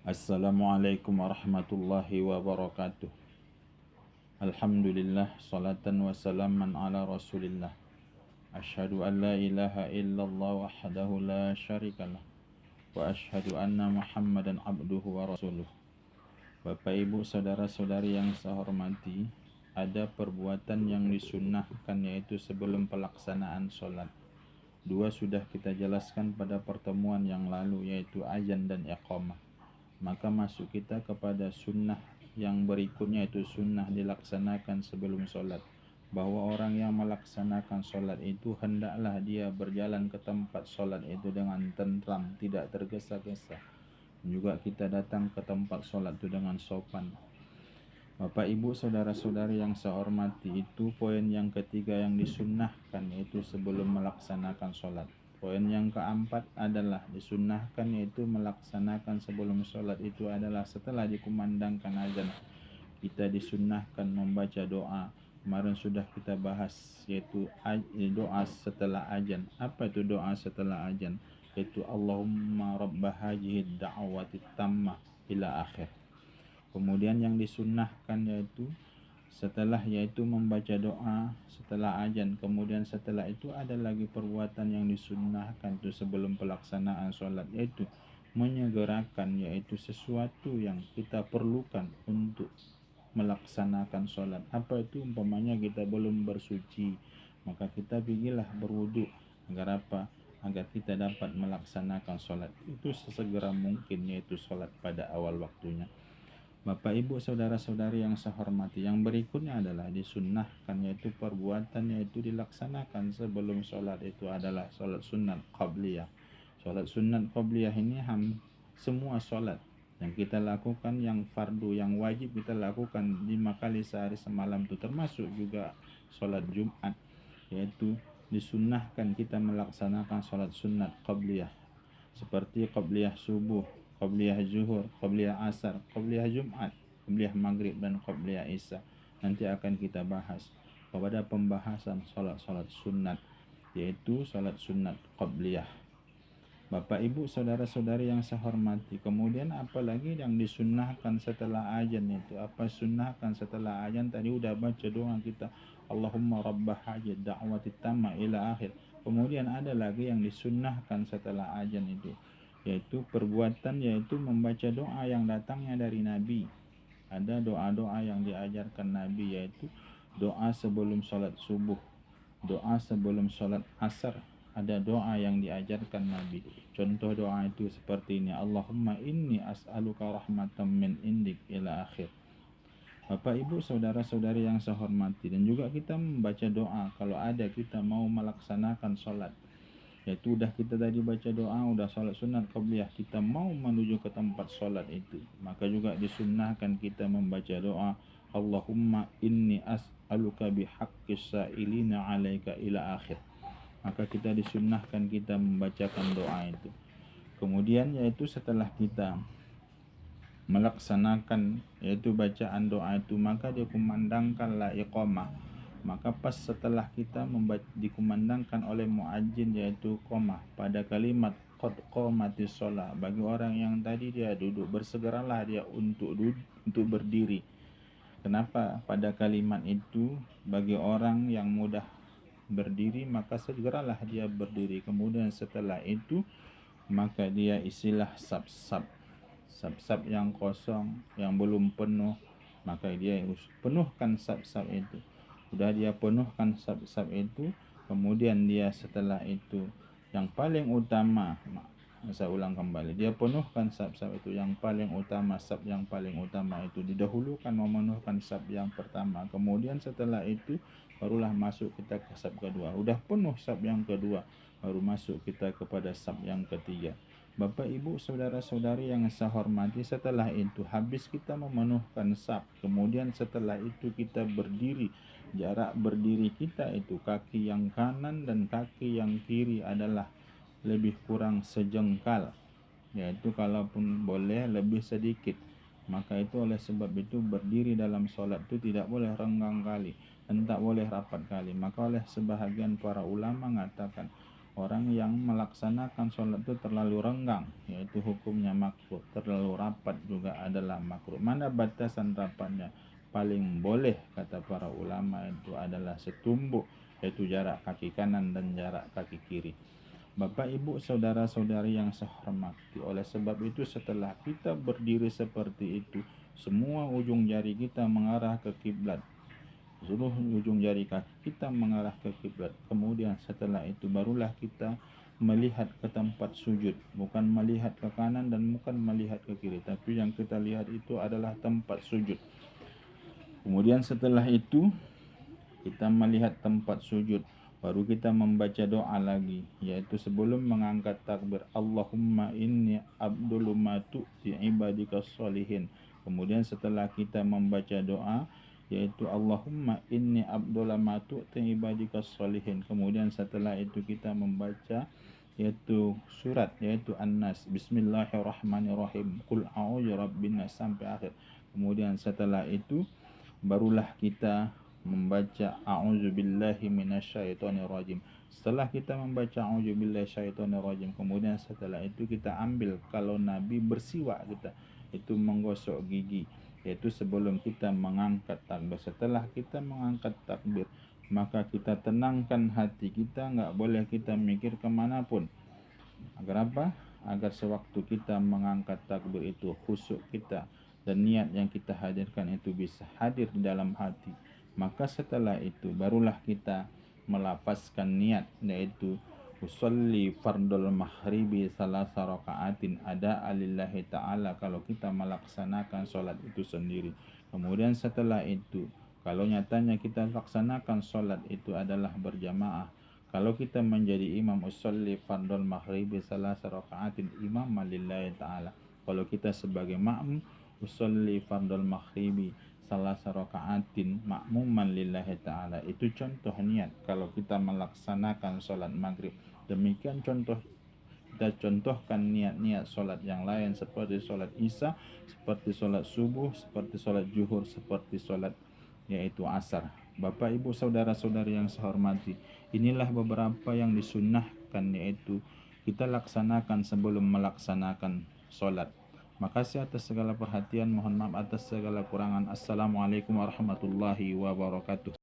Assalamualaikum warahmatullahi wabarakatuh. Alhamdulillah, salatan wa salaman ala rasulillah. Ashhadu an la ilaha illallah wahdahu la syarikalah. Wa ashhadu anna muhammadan abduhu wa rasuluh. Bapak ibu saudara-saudari yang saya hormati, ada perbuatan yang disunnahkan yaitu sebelum pelaksanaan sholat. Dua sudah kita jelaskan pada pertemuan yang lalu, yaitu azan dan iqamah. Maka masuk kita kepada sunnah yang berikutnya, itu sunnah dilaksanakan sebelum sholat. Bahwa orang yang melaksanakan sholat itu hendaklah dia berjalan ke tempat sholat itu dengan tentram, tidak tergesa-gesa. Juga kita datang ke tempat sholat itu dengan sopan. Bapak ibu saudara-saudari yang saya hormati, itu poin yang ketiga yang disunnahkan, yaitu sebelum melaksanakan sholat. Poin yang keempat adalah disunnahkan, yaitu melaksanakan sebelum sholat itu adalah setelah dikumandangkan azan. Kita disunnahkan membaca doa. Kemarin sudah kita bahas, yaitu doa setelah azan. Apa itu doa setelah azan? Yaitu Allahumma rabba hadhihi da'wati tammah ila akhir. Kemudian yang disunnahkan yaitu membaca doa setelah azan. Kemudian setelah itu ada lagi perbuatan yang disunnahkan itu sebelum pelaksanaan sholat, yaitu menyegerakan, yaitu sesuatu yang kita perlukan untuk melaksanakan sholat. Apa itu? Umpamanya kita belum bersuci, maka kita pergilah berwudu. Agar apa? Agar kita dapat melaksanakan sholat itu sesegera mungkin, yaitu sholat pada awal waktunya. Bapak ibu saudara-saudari yang saya hormati, yang berikutnya adalah disunnahkan, yaitu perbuatan yaitu dilaksanakan sebelum sholat, itu adalah sholat sunat qabliyah. Sholat sunat qabliyah ini semua sholat yang kita lakukan, yang fardu, yang wajib kita lakukan 5 kali sehari semalam itu, termasuk juga sholat Jumat, yaitu disunnahkan kita melaksanakan sholat sunat qabliyah, seperti qabliyah subuh, qabliyah zuhur, qabliyah asar, qabliyah Jumat, qabliyah maghrib, dan qabliyah isya. Nanti akan kita bahas pada pembahasan salat-salat sunat, yaitu salat sunat qabliyah. Bapak ibu saudara-saudari yang saya hormati, kemudian apalagi yang disunnahkan setelah azan itu? Apa sunnahkan setelah azan? Tadi udah baca doa kita, Allahumma rabbah hajat da'wati tamma ila akhir. Kemudian ada lagi yang disunnahkan setelah azan itu, yaitu perbuatan, yaitu membaca doa yang datangnya dari Nabi. Ada doa-doa yang diajarkan Nabi, yaitu doa sebelum sholat subuh, doa sebelum sholat asar. Ada doa yang diajarkan Nabi. Contoh doa itu seperti ini, Allahumma inni as'aluka rahmatan min indik ila akhir. Bapak ibu saudara-saudari yang saya hormati, dan juga kita membaca doa kalau ada kita mau melaksanakan sholat, yaitu udah kita tadi baca doa, udah sholat sunat qabliyah, kita mau menuju ke tempat sholat itu, maka juga disunnahkan kita membaca doa, Allahumma inni as'aluka bihaqqis sa'ilina alaika ila akhir. Maka kita disunnahkan kita membacakan doa itu. Kemudian yaitu setelah kita melaksanakan yaitu bacaan doa itu, maka dikumandangkanlah iqamah. Maka pas setelah kita dikumandangkan oleh muadzin yaitu qamah pada kalimat qad qamatis shalah, bagi orang yang tadi dia duduk, bersegeralah dia untuk berdiri. Kenapa pada kalimat itu bagi orang yang mudah berdiri, maka segeralah dia berdiri. Kemudian setelah itu maka dia isilah sab-sab yang kosong, yang belum penuh, maka dia penuhkan sab-sab itu. Sudah dia penuhkan sab-sab itu, kemudian dia setelah itu yang paling utama, saya ulang kembali, dia penuhkan sab-sab itu yang paling utama. Sab yang paling utama itu didahulukan, memenuhkan sab yang pertama. Kemudian setelah itu barulah masuk kita ke sab kedua. Udah penuh sab yang kedua, baru masuk kita kepada sab yang ketiga. Bapak ibu saudara-saudari yang saya hormati, setelah itu habis kita memenuhkan sab, kemudian setelah itu kita berdiri. Jarak berdiri kita itu kaki yang kanan dan kaki yang kiri adalah lebih kurang sejengkal, yaitu kalaupun boleh lebih sedikit. Maka itu oleh sebab itu berdiri dalam sholat itu tidak boleh renggang kali dan tak boleh rapat kali. Maka oleh sebahagian para ulama mengatakan orang yang melaksanakan sholat itu terlalu renggang, yaitu hukumnya makruh. Terlalu rapat juga adalah makruh. Mana batasan rapatnya? Paling boleh kata para ulama itu adalah setumbuk, yaitu jarak kaki kanan dan jarak kaki kiri. Bapak, Ibu, saudara-saudari yang saya hormati, oleh sebab itu setelah kita berdiri seperti itu, semua ujung jari kita mengarah ke kiblat. Seluruh ujung jari kaki kita mengarah ke kiblat. Kemudian setelah itu barulah kita melihat ke tempat sujud, bukan melihat ke kanan dan bukan melihat ke kiri, tapi yang kita lihat itu adalah tempat sujud. Kemudian setelah itu kita melihat tempat sujud, baru kita membaca doa lagi, yaitu sebelum mengangkat takbir, Allahumma inni abdul ma tu'ti ibadika sholihin. Kemudian setelah kita membaca doa, yaitu Allahumma inni abdul ma tu'ti ibadika sholihin. Kemudian setelah itu kita membaca yaitu surat, yaitu An-Nas, Bismillahirrahmanirrahim, Qul a'udzu birabbin nas, sampai akhir. Kemudian setelah itu barulah kita membaca a'udzubillahi minasyaitonirrajim. Setelah kita membaca a'udzubillahi minasyaitonirrajim, kemudian setelah itu kita ambil, kalau Nabi bersiwak kita itu menggosok gigi, yaitu sebelum kita mengangkat takbir. Setelah kita mengangkat takbir, maka kita tenangkan hati kita, nggak boleh kita mikir kemanapun. Agar apa? Agar sewaktu kita mengangkat takbir itu khusyuk kita dan niat yang kita hadirkan itu bisa hadir di dalam hati. Maka setelah itu barulah kita melafazkan niat, yaitu usolli fardul maghribi salasa raka'atin ada alillahi ta'ala, kalau kita melaksanakan sholat itu sendiri. Kemudian setelah itu, kalau nyatanya kita laksanakan sholat itu adalah berjamaah, kalau kita menjadi imam, usolli fardul maghribi salasa raka'atin imam lillahi ta'ala. Kalau kita sebagai makmum, usolli fardul maghribi salasa raka'atin ma'muman lillahi ta'ala. Itu contoh niat kalau kita melaksanakan sholat maghrib. Demikian contoh, kita contohkan niat-niat sholat yang lain seperti sholat isya, seperti sholat subuh, seperti sholat zuhur, seperti sholat yaitu asar. Bapak, Ibu, saudara-saudari yang saya hormati, inilah beberapa yang disunnahkan, yaitu kita laksanakan sebelum melaksanakan sholat. Makasih atas segala perhatian, mohon maaf atas segala kurangan. Assalamualaikum warahmatullahi wabarakatuh.